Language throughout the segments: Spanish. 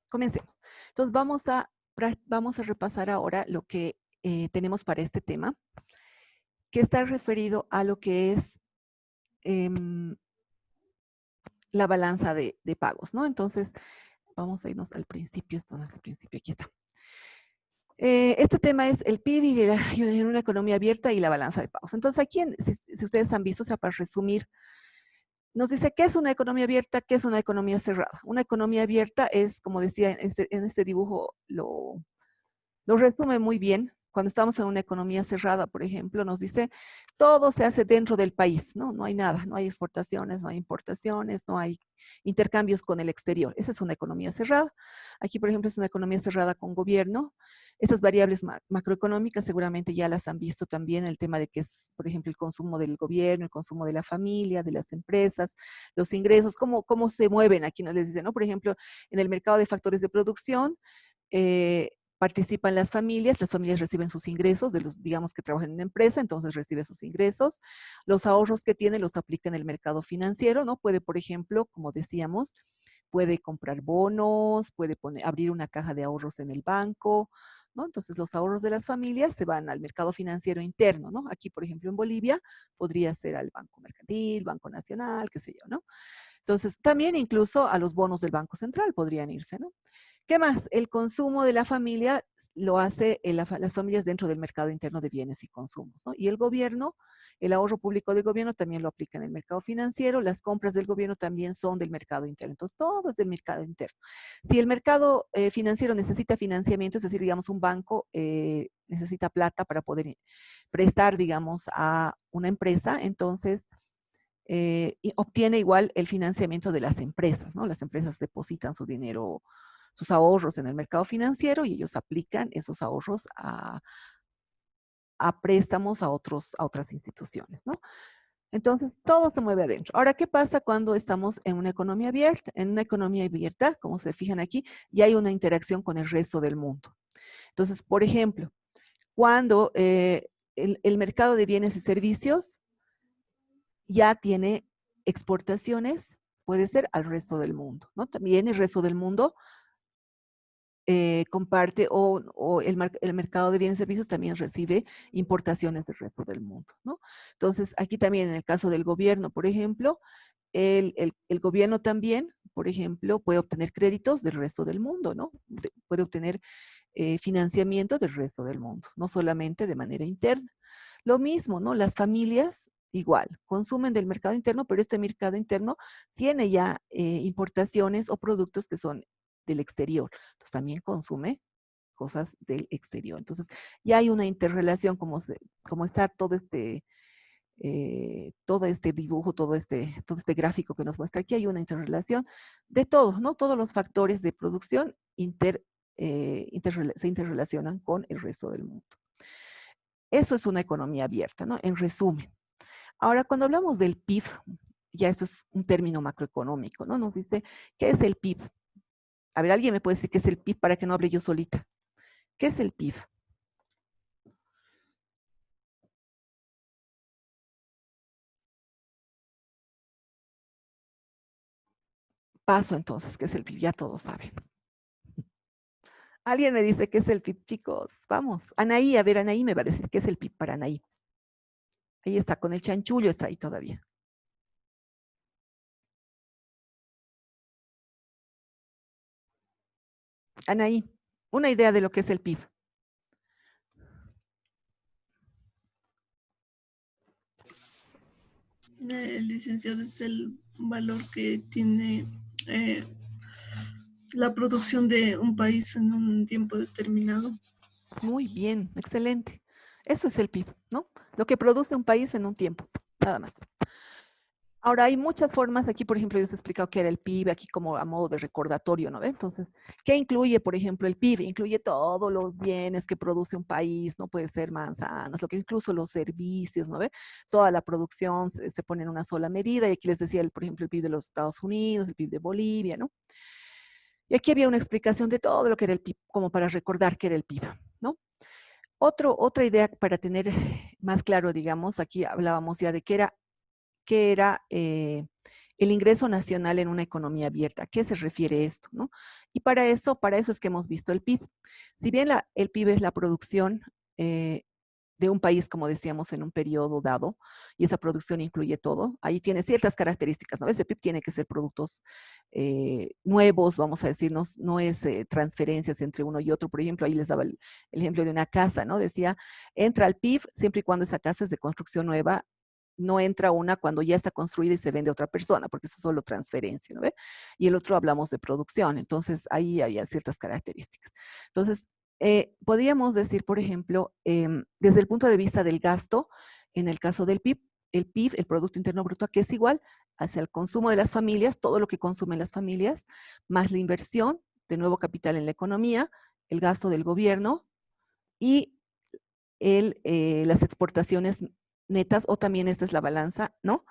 Comencemos. Entonces, vamos a repasar ahora lo que tenemos para este tema, que está referido a lo que es la balanza de pagos, ¿no? Entonces, vamos a irnos al principio. Esto no es el principio, aquí está. Este tema es el PIB y una economía abierta y la balanza de pagos. Entonces, aquí, si ustedes han visto, o sea, para resumir, nos dice qué es una economía abierta, qué es una economía cerrada. Una economía abierta es, como decía en este dibujo, lo resume muy bien. Cuando estamos en una economía cerrada, por ejemplo, nos dice todo se hace dentro del país, ¿no? No hay nada, no hay exportaciones, no hay importaciones, no hay intercambios con el exterior. Esa es una economía cerrada. Aquí, por ejemplo, es una economía cerrada con gobierno. Estas variables macroeconómicas seguramente ya las han visto también, el tema de que es, por ejemplo, el consumo del gobierno, el consumo de la familia, de las empresas, los ingresos, cómo se mueven. Aquí nos les dice, ¿no? Por ejemplo, en el mercado de factores de producción, participan las familias reciben sus ingresos, de los, digamos, que trabajan en una empresa, entonces recibe sus ingresos. Los ahorros que tiene los aplica en el mercado financiero, ¿no? Puede, por ejemplo, como decíamos, puede comprar bonos, puede abrir una caja de ahorros en el banco, ¿no? Entonces los ahorros de las familias se van al mercado financiero interno, ¿no? Aquí, por ejemplo, en Bolivia, podría ser al Banco Mercantil, Banco Nacional, qué sé yo, ¿no? Entonces, también incluso a los bonos del Banco Central podrían irse, ¿no? ¿Qué más? El consumo de la familia lo hace las familias dentro del mercado interno de bienes y consumos, ¿no? Y el gobierno, el ahorro público del gobierno también lo aplica en el mercado financiero, las compras del gobierno también son del mercado interno. Entonces, todo es del mercado interno. Si el mercado financiero necesita financiamiento, es decir, digamos, un banco necesita plata para poder prestar, digamos, a una empresa, entonces y obtiene igual el financiamiento de las empresas, ¿no? Las empresas depositan su dinero, sus ahorros en el mercado financiero y ellos aplican esos ahorros a préstamos a otras instituciones, ¿no? Entonces, todo se mueve adentro. Ahora, ¿qué pasa cuando estamos en una economía abierta? En una economía abierta, como se fijan aquí, ya hay una interacción con el resto del mundo. Entonces, por ejemplo, cuando el mercado de bienes y servicios ya tiene exportaciones, puede ser al resto del mundo, ¿no? También el resto del mundo comparte o el mercado de bienes y servicios también recibe importaciones del resto del mundo, ¿no? Entonces, aquí también en el caso del gobierno, por ejemplo, el gobierno también, por ejemplo, puede obtener créditos del resto del mundo, ¿no? Puede obtener financiamiento del resto del mundo, no solamente de manera interna. Lo mismo, ¿no? Las familias igual, consumen del mercado interno, pero este mercado interno tiene ya importaciones o productos que son del exterior. Entonces también consume cosas del exterior. Entonces ya hay una interrelación, como está todo este dibujo, todo este gráfico que nos muestra aquí, hay una interrelación de todos, ¿no? Todos los factores de producción se interrelacionan con el resto del mundo. Eso es una economía abierta, ¿no? En resumen. Ahora, cuando hablamos del PIB, ya esto es un término macroeconómico, ¿no? Nos dice, ¿qué es el PIB? A ver, ¿alguien me puede decir qué es el PIB para que no hable yo solita? ¿Qué es el PIB? Paso entonces, ¿qué es el PIB? Ya todos saben. Alguien me dice qué es el PIB, chicos. Vamos. Anaí, a ver, Anaí me va a decir qué es el PIB para Anaí. Ahí está, con el chanchullo está ahí todavía. Anaí, una idea de lo que es el PIB. Licenciado, es el valor que tiene eh, la producción de un país en un tiempo determinado. Muy bien, excelente. Eso es el PIB, ¿no? Lo que produce un país en un tiempo, nada más. Ahora, hay muchas formas. Aquí, por ejemplo, yo os he explicado qué era el PIB, aquí como a modo de recordatorio, ¿no? Entonces, ¿qué incluye, por ejemplo, el PIB? Incluye todos los bienes que produce un país, no puede ser manzanas, lo que incluso los servicios, ¿no ve? Toda la producción se pone en una sola medida. Y aquí les decía, por ejemplo, el PIB de los Estados Unidos, el PIB de Bolivia, ¿no? Y aquí había una explicación de todo lo que era el PIB, como para recordar qué era el PIB, ¿no? Otra idea para tener más claro, digamos, aquí hablábamos ya de qué era el ingreso nacional en una economía abierta. ¿A qué se refiere esto? ¿No? Y para eso es que hemos visto el PIB. Si bien el PIB es la producción de un país, como decíamos, en un periodo dado, y esa producción incluye todo, ahí tiene ciertas características, ¿no? Ese PIB tiene que ser productos nuevos, vamos a decir, no es transferencias entre uno y otro. Por ejemplo, ahí les daba el ejemplo de una casa, ¿no? Decía, entra al PIB siempre y cuando esa casa es de construcción nueva, no entra una cuando ya está construida y se vende a otra persona, porque eso es solo transferencia, ¿no ve? Y el otro hablamos de producción, entonces ahí hay ciertas características. Entonces, podríamos decir, por ejemplo, desde el punto de vista del gasto, en el caso del PIB, el Producto Interno Bruto, que es igual hacia el consumo de las familias, todo lo que consumen las familias, más la inversión de nuevo capital en la economía, el gasto del gobierno y las exportaciones netas, o también esta es la balanza, ¿no?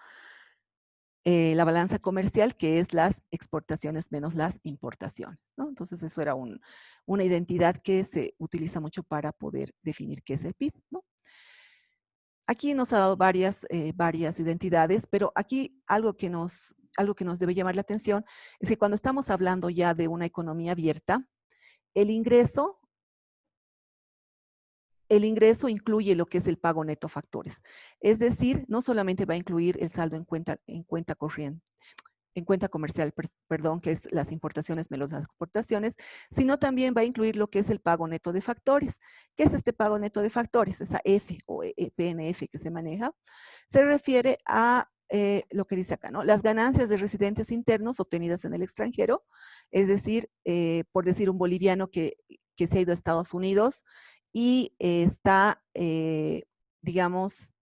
La balanza comercial, que es las exportaciones menos las importaciones, ¿no? Entonces, eso era una identidad que se utiliza mucho para poder definir qué es el PIB, ¿no? Aquí nos ha dado varias identidades, pero aquí algo que nos debe llamar la atención es que cuando estamos hablando ya de una economía abierta, el ingreso incluye lo que es el pago neto factores. Es decir, no solamente va a incluir el saldo en cuenta corriente, en cuenta comercial, perdón, que es las importaciones menos las exportaciones, sino también va a incluir lo que es el pago neto de factores. ¿Qué es este pago neto de factores? Esa F o PNF que se maneja, se refiere a lo que dice acá, ¿no? Las ganancias de residentes internos obtenidas en el extranjero, es decir, por decir un boliviano que se ha ido a Estados Unidos y está, digamos,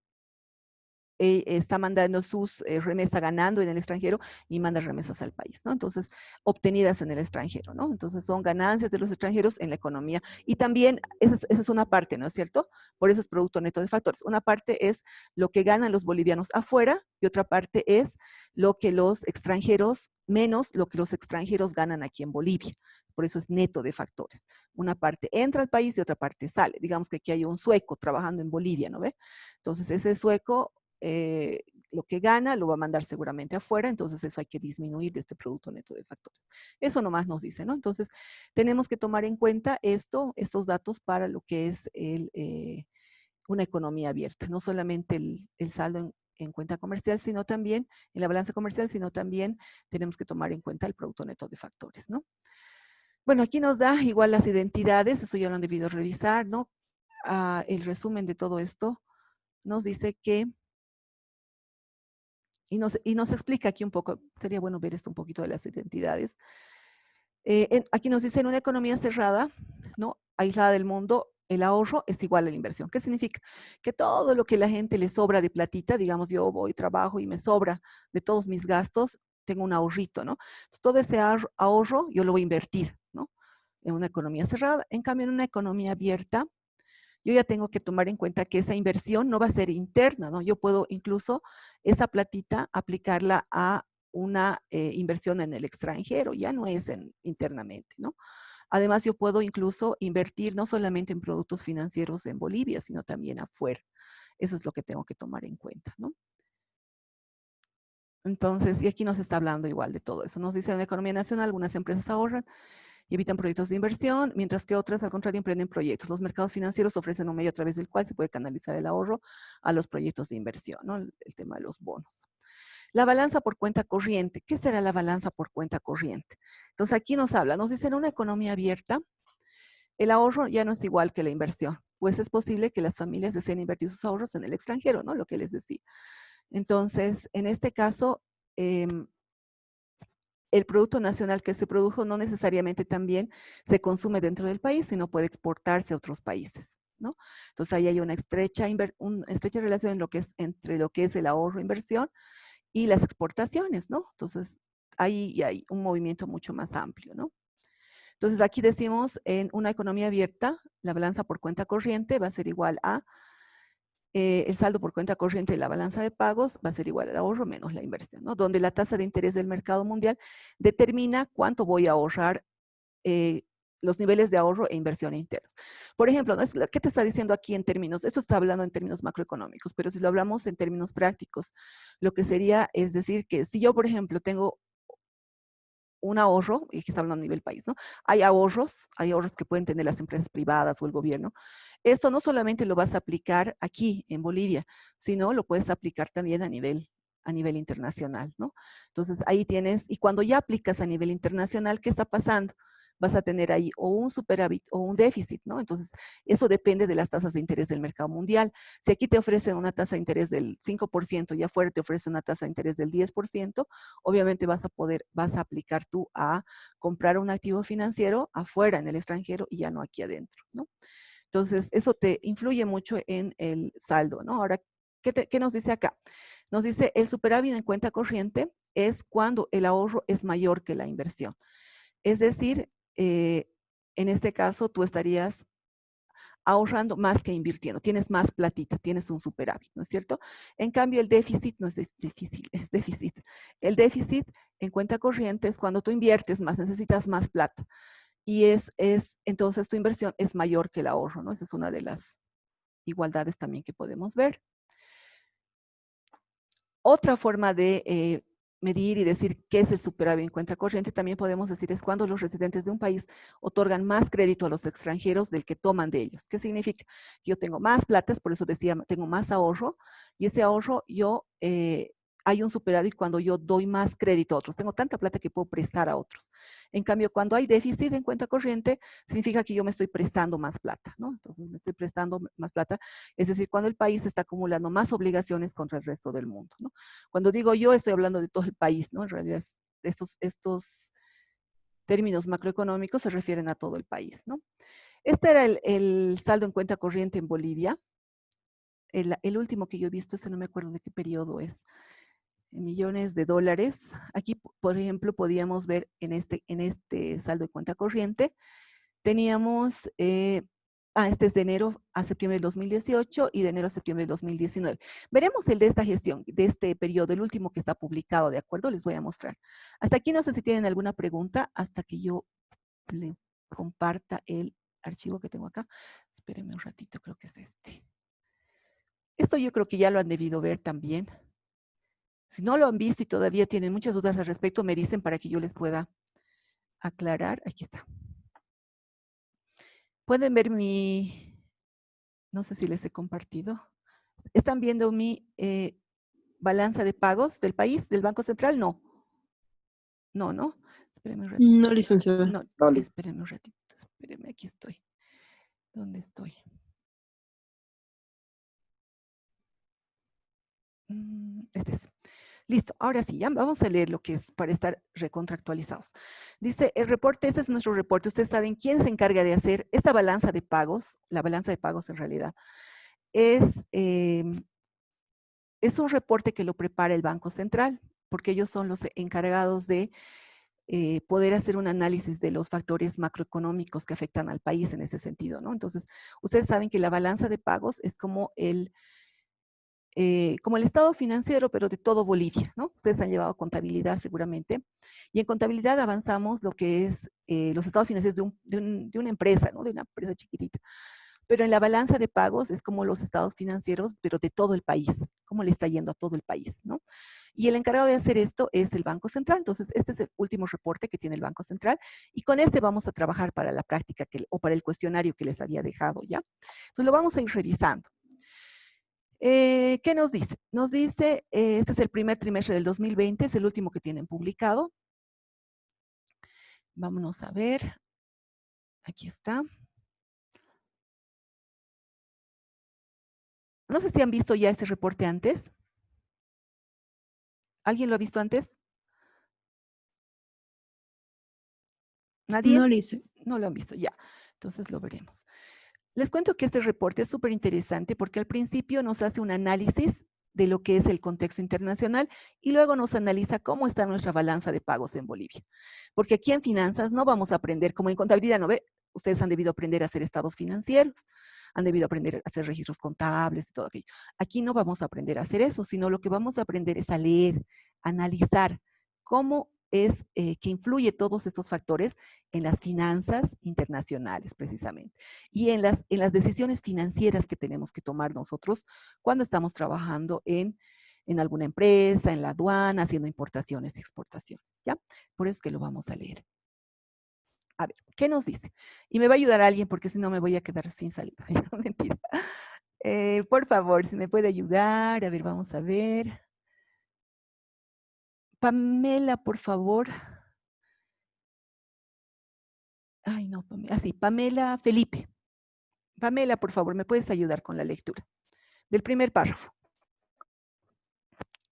está mandando sus remesas ganando en el extranjero y manda remesas al país, ¿no? Entonces, obtenidas en el extranjero, ¿no? Entonces, son ganancias de los extranjeros en la economía. Y también, esa es una parte, ¿no es cierto? Por eso es producto neto de factores. Una parte es lo que ganan los bolivianos afuera y otra parte es lo que los extranjeros, menos lo que los extranjeros ganan aquí en Bolivia. Por eso es neto de factores. Una parte entra al país y otra parte sale. Digamos que aquí hay un sueco trabajando en Bolivia, ¿no ve? Entonces, ese sueco lo que gana lo va a mandar seguramente afuera, entonces eso hay que disminuir de este producto neto de factores. Eso nomás nos dice, ¿no? Entonces, tenemos que tomar en cuenta estos datos para lo que es una economía abierta, no solamente el saldo en cuenta comercial, sino también en la balanza comercial, sino también tenemos que tomar en cuenta el producto neto de factores, ¿no? Bueno, aquí nos da igual las identidades, eso ya lo han debido revisar, ¿no? El resumen de todo esto nos dice que y nos explica aquí un poco, sería bueno ver esto un poquito de las identidades. Aquí nos dice, en una economía cerrada, ¿no? Aislada del mundo, el ahorro es igual a la inversión. ¿Qué significa? Que todo lo que la gente le sobra de platita, digamos, yo voy, trabajo y me sobra de todos mis gastos, tengo un ahorrito, ¿no? Entonces, todo ese ahorro yo lo voy a invertir, ¿no? En una economía cerrada. En cambio, en una economía abierta, yo ya tengo que tomar en cuenta que esa inversión no va a ser interna, ¿no? Yo puedo incluso esa platita aplicarla a una inversión en el extranjero, ya no es internamente, ¿no? Además, yo puedo incluso invertir no solamente en productos financieros en Bolivia, sino también afuera. Eso es lo que tengo que tomar en cuenta, ¿no? Entonces, y aquí nos está hablando igual de todo eso. Nos dice en la economía nacional, algunas empresas ahorran y evitan proyectos de inversión, mientras que otras, al contrario, emprenden proyectos. Los mercados financieros ofrecen un medio a través del cual se puede canalizar el ahorro a los proyectos de inversión, ¿no? El tema de los bonos. La balanza por cuenta corriente. ¿Qué será la balanza por cuenta corriente? Entonces, aquí nos habla, nos dice en una economía abierta, el ahorro ya no es igual que la inversión, pues es posible que las familias deseen invertir sus ahorros en el extranjero, ¿no? Lo que les decía. Entonces, en este caso, el producto nacional que se produjo no necesariamente también se consume dentro del país, sino puede exportarse a otros países, ¿no? Entonces ahí hay una estrecha relación entre lo que es el ahorro, inversión y las exportaciones, ¿no? Entonces ahí hay un movimiento mucho más amplio, ¿no? Entonces aquí decimos, en una economía abierta, la balanza por cuenta corriente va a ser igual a el saldo por cuenta corriente de la balanza de pagos va a ser igual al ahorro menos la inversión, ¿no? Donde la tasa de interés del mercado mundial determina cuánto voy a ahorrar los niveles de ahorro e inversión internos. Por ejemplo, ¿no? ¿Qué te está diciendo aquí en términos? Esto está hablando en términos macroeconómicos, pero si lo hablamos en términos prácticos, lo que sería es decir que si yo, por ejemplo, tengo un ahorro, y aquí está hablando a nivel país, ¿no? Hay ahorros que pueden tener las empresas privadas o el gobierno. Esto no solamente lo vas a aplicar aquí en Bolivia, sino lo puedes aplicar también a nivel internacional, ¿no? Entonces ahí tienes, y cuando ya aplicas a nivel internacional, ¿qué está pasando? Vas a tener ahí o un superávit o un déficit, ¿no? Entonces, eso depende de las tasas de interés del mercado mundial. Si aquí te ofrecen una tasa de interés del 5% y afuera te ofrecen una tasa de interés del 10%, obviamente vas a aplicar tú a comprar un activo financiero afuera, en el extranjero, y ya no aquí adentro, ¿no? Entonces, eso te influye mucho en el saldo, ¿no? Ahora, ¿qué nos dice acá? Nos dice, el superávit en cuenta corriente es cuando el ahorro es mayor que la inversión. Es decir, en este caso, tú estarías ahorrando más que invirtiendo, tienes más platita, tienes un superávit, ¿no es cierto? En cambio, el déficit no es difícil, es déficit. El déficit en cuenta corriente es cuando tú inviertes más, necesitas más plata. Y entonces tu inversión es mayor que el ahorro, ¿no? Esa es una de las igualdades también que podemos ver. Otra forma de medir y decir qué es el superávit en cuenta corriente, también podemos decir es cuando los residentes de un país otorgan más crédito a los extranjeros del que toman de ellos. ¿Qué significa? Yo tengo más platas, por eso decía, tengo más ahorro, y ese ahorro hay un superávit cuando yo doy más crédito a otros. Tengo tanta plata que puedo prestar a otros. En cambio, cuando hay déficit en cuenta corriente, significa que yo me estoy prestando más plata, ¿no? Entonces, me estoy prestando más plata, es decir, cuando el país está acumulando más obligaciones contra el resto del mundo, ¿no? Cuando digo yo, estoy hablando de todo el país, ¿no? En realidad, estos términos macroeconómicos se refieren a todo el país, ¿no? Este era el saldo en cuenta corriente en Bolivia. El último que yo he visto, ese no me acuerdo de qué periodo es, en millones de dólares. Aquí, por ejemplo, podíamos ver en este saldo de cuenta corriente, teníamos, este es de enero a septiembre del 2018 y de enero a septiembre del 2019. Veremos el de esta gestión, de este periodo, el último que está publicado, ¿de acuerdo? Les voy a mostrar. Hasta aquí no sé si tienen alguna pregunta, hasta que yo le comparta el archivo que tengo acá. Espérenme un ratito, creo que es este. Esto yo creo que ya lo han debido ver también. Si no lo han visto y todavía tienen muchas dudas al respecto, me dicen para que yo les pueda aclarar. Aquí está. Pueden ver no sé si les he compartido. ¿Están viendo mi balanza de pagos del país, del Banco Central? No. No, ¿no? Espérenme un ratito. No, licenciada. No, espérenme un ratito. Espérenme, aquí estoy. ¿Dónde estoy? Este es. Listo, ahora sí, ya vamos a leer lo que es para estar recontractualizados. Dice, el reporte, este es nuestro reporte. Ustedes saben quién se encarga de hacer esta balanza de pagos, la balanza de pagos en realidad, es un reporte que lo prepara el Banco Central, porque ellos son los encargados de poder hacer un análisis de los factores macroeconómicos que afectan al país en ese sentido, ¿no? Entonces, ustedes saben que la balanza de pagos es como el estado financiero, pero de todo Bolivia, ¿no? Ustedes han llevado contabilidad seguramente, y en contabilidad avanzamos lo que es los estados financieros de una empresa, ¿no? De una empresa chiquitita. Pero en la balanza de pagos es como los estados financieros, pero de todo el país, cómo le está yendo a todo el país, ¿no? Y el encargado de hacer esto es el Banco Central. Entonces, este es el último reporte que tiene el Banco Central, y con este vamos a trabajar para la práctica o para el cuestionario que les había dejado, ¿ya? Entonces, lo vamos a ir revisando. ¿Qué nos dice? Nos dice, este es el primer trimestre del 2020, es el último que tienen publicado. Vámonos a ver. Aquí está. No sé si han visto ya este reporte antes. ¿Alguien lo ha visto antes? ¿Nadie? No, lice. No lo han visto, ya. Entonces lo veremos. Les cuento que este reporte es súper interesante porque al principio nos hace un análisis de lo que es el contexto internacional y luego nos analiza cómo está nuestra balanza de pagos en Bolivia. Porque aquí en finanzas no vamos a aprender, como en contabilidad, ¿no ve? Ustedes han debido aprender a hacer estados financieros, han debido aprender a hacer registros contables y todo aquello. Aquí no vamos a aprender a hacer eso, sino lo que vamos a aprender es a leer, analizar cómo es que influye todos estos factores en las finanzas internacionales, precisamente, y en las decisiones financieras que tenemos que tomar nosotros cuando estamos trabajando en alguna empresa, en la aduana, haciendo importaciones y exportaciones, ¿ya? Por eso es que lo vamos a leer. A ver, ¿qué nos dice? Y me va a ayudar alguien porque si no me voy a quedar sin salida. Mentira. Por favor, si me puede ayudar. A ver, vamos a ver. Pamela, por favor. Ay, no, Pamela. Ah, sí, Pamela Felipe. Pamela, por favor, ¿me puedes ayudar con la lectura del primer párrafo?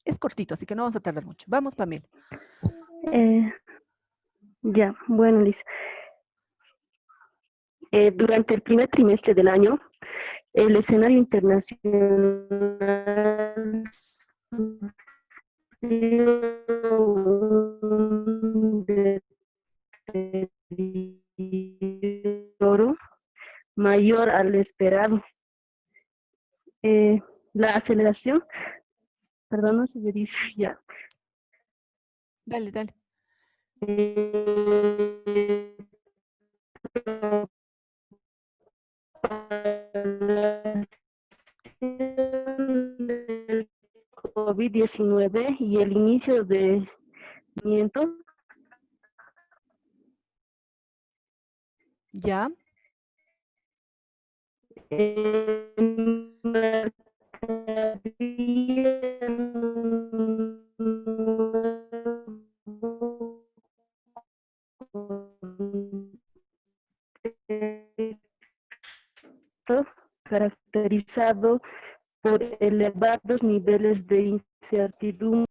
Es cortito, así que no vamos a tardar mucho. Vamos, Pamela. Ya, bueno, Liz. Durante el primer trimestre del año, el escenario internacional sufrió un deterioro mayor al esperado. La aceleración, perdón, no se me dice ya. Dale, dale. Del COVID-19 y el inicio de crecimiento. Ya. Caracterizado por elevados niveles de incertidumbre.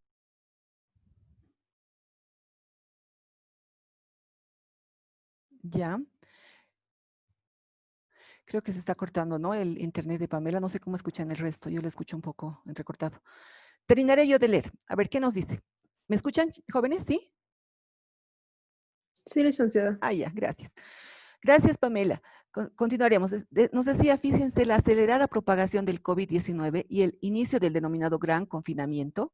Ya. Creo que se está cortando, ¿no? El internet de Pamela. No sé cómo escuchan el resto. Yo lo escucho un poco entrecortado. Terminaré yo de leer. A ver, ¿qué nos dice? ¿Me escuchan, jóvenes? ¿Sí? Sí, licenciada. Ah, ya, gracias. Gracias, Pamela. Continuaremos. Nos decía, fíjense, la acelerada propagación del COVID-19 y el inicio del denominado gran confinamiento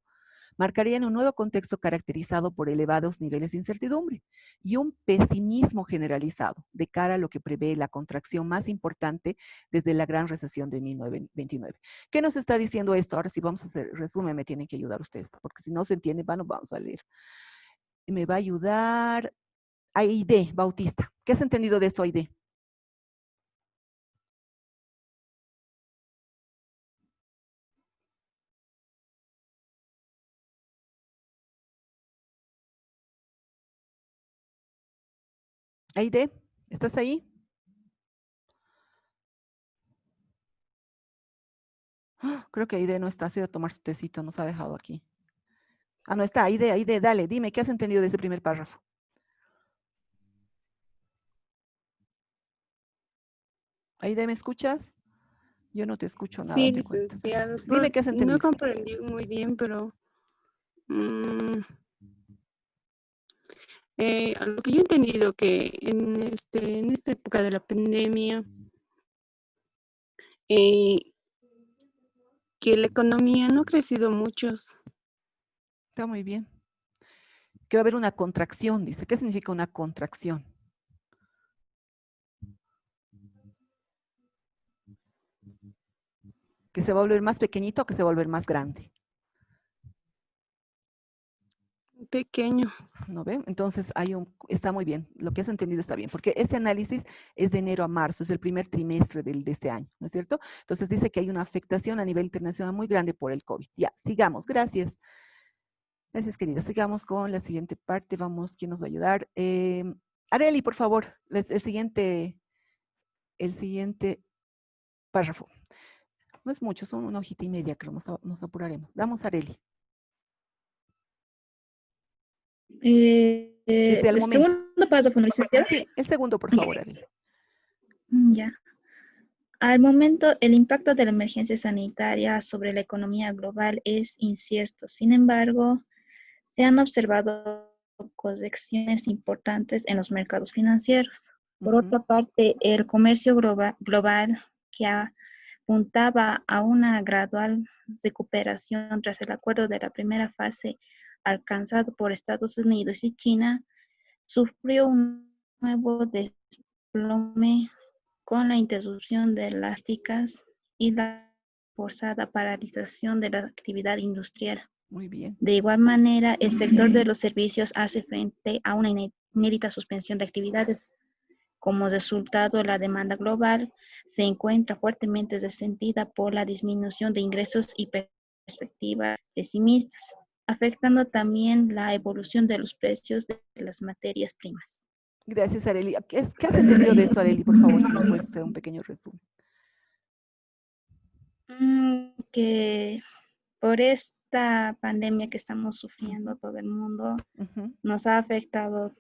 marcarían un nuevo contexto caracterizado por elevados niveles de incertidumbre y un pesimismo generalizado de cara a lo que prevé la contracción más importante desde la gran recesión de 1929. ¿Qué nos está diciendo esto? Ahora sí vamos a hacer resumen, me tienen que ayudar ustedes, porque si no se entiende, vamos a leer. Me va a ayudar Aide Bautista. ¿Qué has entendido de esto, Aide? Aide, ¿estás ahí? Creo que Aide no está, ha ido a tomar su tecito, nos ha dejado aquí. Ah, no está, Aide, dale, dime, ¿qué has entendido de ese primer párrafo? Aide, ¿me escuchas? Yo no te escucho nada, Sí, te cuento. licenciada. Dime qué has No entendido. comprendí muy bien, pero a lo que yo he entendido que en esta época de la pandemia, que la economía no ha crecido mucho. Está muy bien. Que va a haber una contracción, dice. ¿Qué significa una contracción? ¿Que se va a volver más pequeñito o que se va a volver más grande? Pequeño. ¿No ven? Entonces está muy bien, lo que has entendido está bien, porque ese análisis es de enero a marzo, es el primer trimestre de este año, ¿no es cierto? Entonces dice que hay una afectación a nivel internacional muy grande por el COVID. Ya, sigamos, gracias. Gracias, querida. Sigamos con la siguiente parte. Vamos, ¿quién nos va a ayudar? Areli, por favor, el siguiente párrafo. No es mucho, son una hojita y media, creo, nos apuraremos. Vamos, Areli. Desde el El momento. segundo paso, ¿no, licenciada? Sí, el segundo, por favor, Areli. Ya. Al momento, el impacto de la emergencia sanitaria sobre la economía global es incierto. Sin embargo, se han observado correcciones importantes en los mercados financieros. Por otra parte, el comercio global que apuntaba a una gradual recuperación tras el acuerdo de la primera fase alcanzado por Estados Unidos y China sufrió un nuevo desplome con la interrupción de elásticas y la forzada paralización de la actividad industrial. Muy bien. De igual manera, el sector de los servicios hace frente a una inédita suspensión de actividades. Como resultado, la demanda global se encuentra fuertemente resentida por la disminución de ingresos y perspectivas pesimistas, afectando también la evolución de los precios de las materias primas. Gracias, Arely. ¿Qué has entendido de esto, Arely? Por favor, si nos puedes hacer un pequeño resumen. Que por esta pandemia que estamos sufriendo todo el mundo, nos ha afectado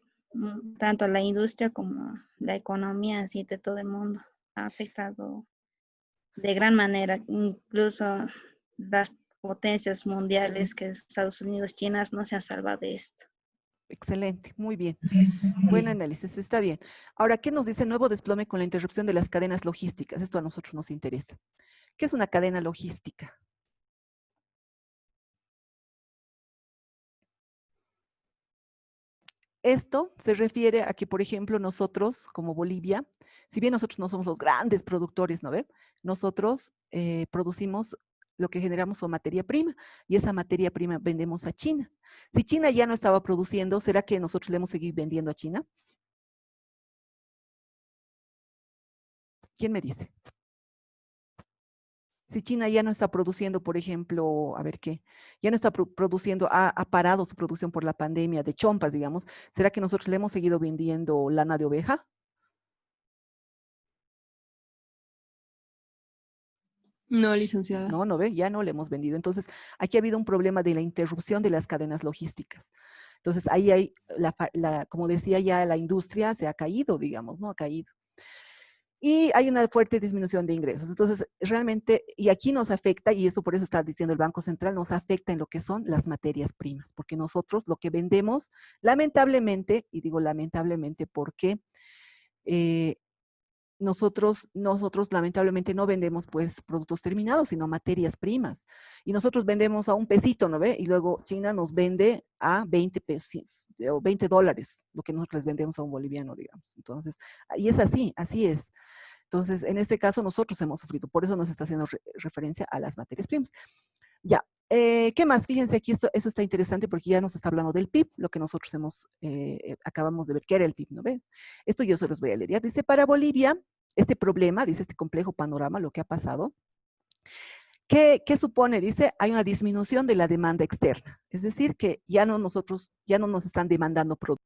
tanto a la industria como la economía así de todo el mundo. Ha afectado de gran manera, incluso las potencias mundiales que es Estados Unidos, China, no se han salvado de esto. Excelente, muy bien. Buen análisis, está bien. Ahora, ¿qué nos dice nuevo desplome con la interrupción de las cadenas logísticas? Esto a nosotros nos interesa. ¿Qué es una cadena logística? Esto se refiere a que, por ejemplo, nosotros, como Bolivia, si bien nosotros no somos los grandes productores, ¿no ve? Nosotros producimos, lo que generamos son materia prima, y esa materia prima vendemos a China. Si China ya no estaba produciendo, ¿será que nosotros le hemos seguido vendiendo a China? ¿Quién me dice? Si China ya no está produciendo, por ejemplo, a ver qué, ya no está produciendo, ha parado su producción por la pandemia de chompas, digamos, ¿será que nosotros le hemos seguido vendiendo lana de oveja? No, licenciada. No, no ve, ya no le hemos vendido. Entonces, aquí ha habido un problema de la interrupción de las cadenas logísticas. Entonces, ahí hay, como decía ya, la industria se ha caído, digamos, ¿no? Ha caído. Y hay una fuerte disminución de ingresos. Entonces, realmente, y aquí nos afecta, y eso por eso está diciendo el Banco Central, nos afecta en lo que son las materias primas, porque nosotros lo que vendemos, lamentablemente, y digo lamentablemente porque nosotros lamentablemente no vendemos pues productos terminados, sino materias primas. Y nosotros vendemos a $1, ¿no ve? Y luego China nos vende a 20 pesos o $20, lo que nosotros les vendemos a un boliviano, digamos. Entonces, y es así, así es. Entonces, en este caso nosotros hemos sufrido, por eso nos está haciendo referencia a las materias primas. Ya, ¿qué más? Fíjense aquí, eso está interesante porque ya nos está hablando del PIB, lo que nosotros acabamos de ver, que era el PIB, ¿no ve? Esto yo se los voy a leer. Ya dice, para Bolivia, este problema, dice este complejo panorama, lo que ha pasado, ¿qué supone? Dice, hay una disminución de la demanda externa, es decir, que ya no nos están demandando productos.